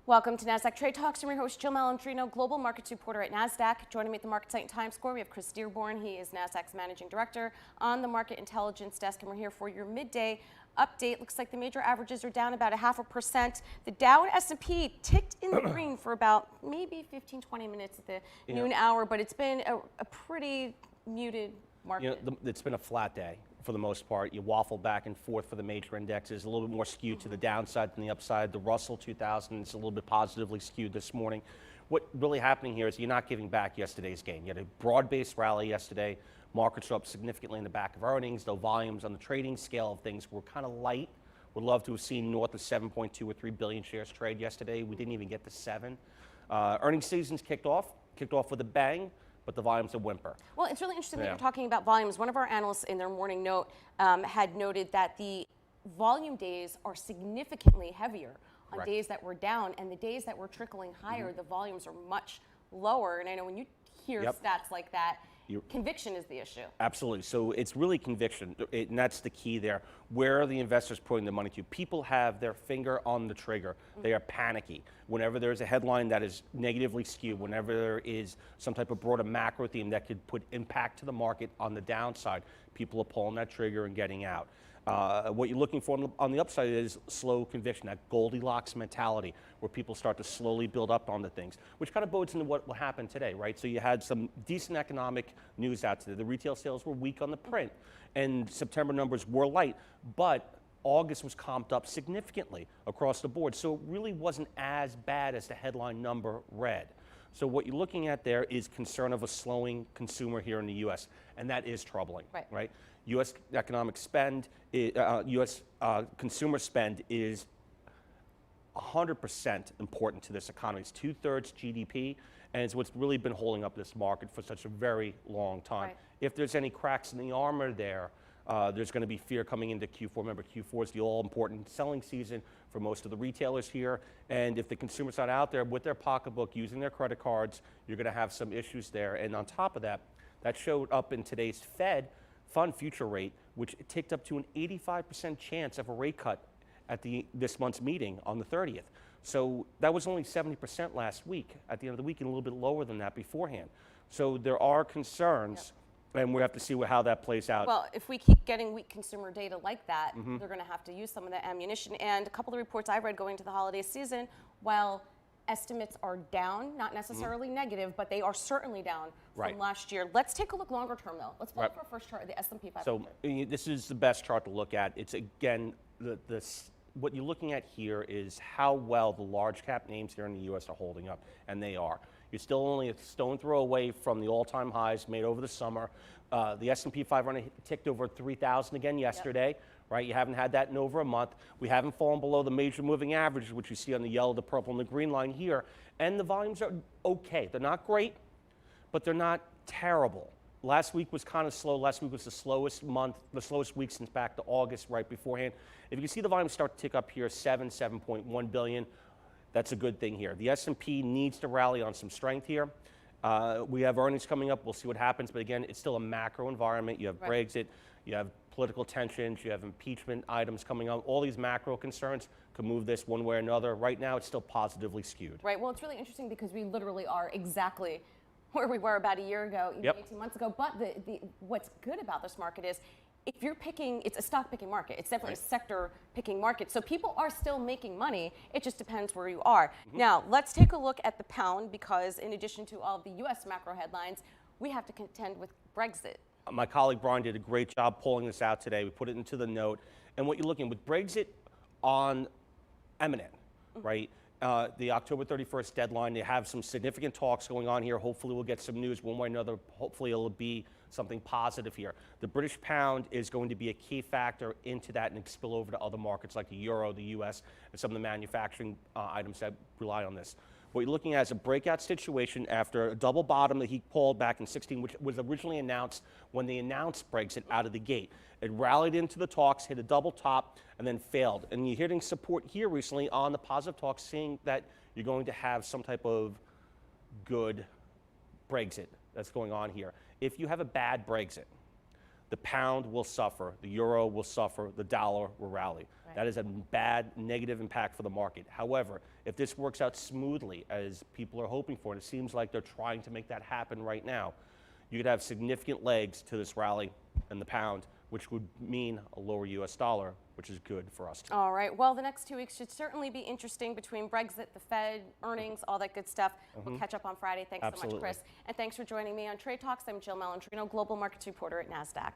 Welcome to Nasdaq Trade Talks. I'm your host, Jill Malandrino, global markets reporter at Nasdaq. Joining me at the Marketsite in Times Square, we have Chris Dearborn. He is Nasdaq's managing director on the market intelligence desk, and we're here for your midday update. Looks like the major averages are down about 0.5%. The Dow and S&P ticked in the green for about maybe 15-20 minutes at the noon hour, but it's been a pretty muted market. It's been a flat day for the most part. You waffle back and forth for the major indexes, a little bit more skewed to the downside than the upside. The Russell 2000 is a little bit positively skewed this morning. What really happening here is you're not giving back yesterday's gain. You had a broad-based rally yesterday. Markets are up significantly in the back of earnings, though volumes on the trading scale of things were kind of light. Would love to have seen north of 7.2 or 3 billion shares trade yesterday. We didn't even get to 7. Earnings season's kicked off with a bang, but the volumes are whimper. Well, it's really interesting that you're talking about volumes. One of our analysts in their morning note had noted that the volume days are significantly heavier on days that were down, and the days that were trickling higher, the volumes are much lower. And I know when you hear stats like that, conviction is the issue. Absolutely. So it's really conviction, and that's the key there. Where are the investors putting their money to? People have their finger on the trigger. They are panicky. Whenever there's a headline that is negatively skewed, whenever there is some type of broader macro theme that could put impact to the market on the downside, people are pulling that trigger and getting out. What you're looking for on the upside is slow conviction, that Goldilocks mentality, where people start to slowly build up on the things, which kind of bodes into what will happen today, right? So you had some decent economic news out today. The retail sales were weak on the print, and September numbers were light, but August was comped up significantly across the board, so it really wasn't as bad as the headline number read. So what you're looking at there is concern of a slowing consumer here in the U.S., and that is troubling, right? U.S. economic spend, U.S. Consumer spend is 100% important to this economy. It's 2/3 GDP, and it's what's really been holding up this market for such a very long time. If there's any cracks in the armor there, there's going to be fear coming into Q4. Remember, Q4 is the all-important selling season for most of the retailers here. And if the consumer's not out there with their pocketbook using their credit cards, you're going to have some issues there. And on top of that, that showed up in today's Fed fund future rate, which ticked up to an 85% chance of a rate cut at this month's meeting on the 30th. So that was only 70% last week at the end of the week, and a little bit lower than that beforehand. So there are concerns. And we have to see how that plays out. Well, if we keep getting weak consumer data like that, they're going to have to use some of that ammunition. And a couple of reports I read going to the holiday season, while estimates are down, not necessarily negative, but they are certainly down from last year. Let's take a look longer term, though. Let's pull up our first chart, the S&P 500. So this is the best chart to look at. It's, again, what you're looking at here is how well the large cap names here in the U.S. are holding up, and they are. You're still only a stone throw away from the all-time highs made over the summer. The S&P 500 ticked over 3,000 again yesterday, right? You haven't had that in over a month. We haven't fallen below the major moving averages, which you see on the yellow, the purple, and the green line here. And the volumes are okay. They're not great, but they're not terrible. Last week was kind of slow. Last week was the slowest week since back to August right beforehand. If you can see the volumes start to tick up here, 7.1 billion. That's a good thing here. The S&P needs to rally on some strength here. We have earnings coming up. We'll see what happens. But again, it's still a macro environment. You have Brexit. You have political tensions. You have impeachment items coming up. All these macro concerns could move this one way or another. Right now, it's still positively skewed. Right. Well, it's really interesting because we literally are exactly where we were about a year ago, even 18 months ago. But what's good about this market is if you're picking, it's a stock picking market. It's definitely a sector picking market. So people are still making money. It just depends where you are. Now, let's take a look at the pound, because in addition to all of the U.S. macro headlines, we have to contend with Brexit. My colleague Brian did a great job pulling this out today. We put it into the note. And what you're looking with Brexit on imminent, right? The October 31st deadline, they have some significant talks going on here. Hopefully we'll get some news one way or another. Hopefully it'll be something positive here. The British pound is going to be a key factor into that and spill over to other markets like the euro, the US, and some of the manufacturing items that rely on this. What you're looking at is a breakout situation after a double bottom that he called back in 16, which was originally announced when they announced Brexit out of the gate. It rallied into the talks, hit a double top, and then failed. And you're hitting support here recently on the positive talks, seeing that you're going to have some type of good Brexit that's going on here. If you have a bad Brexit, the pound will suffer, the euro will suffer, the dollar will rally. Right. That is a bad negative impact for the market. However, if this works out smoothly as people are hoping for, and it seems like they're trying to make that happen right now, you could have significant legs to this rally in the pound, which would mean a lower US dollar, which is good for us too. All right. Well, the next 2 weeks should certainly be interesting between Brexit, the Fed, earnings, all that good stuff. We'll catch up on Friday. Thanks so much, Absolutely. Chris. And thanks for joining me on Trade Talks. I'm Jill Malandrino, Global Markets Reporter at Nasdaq.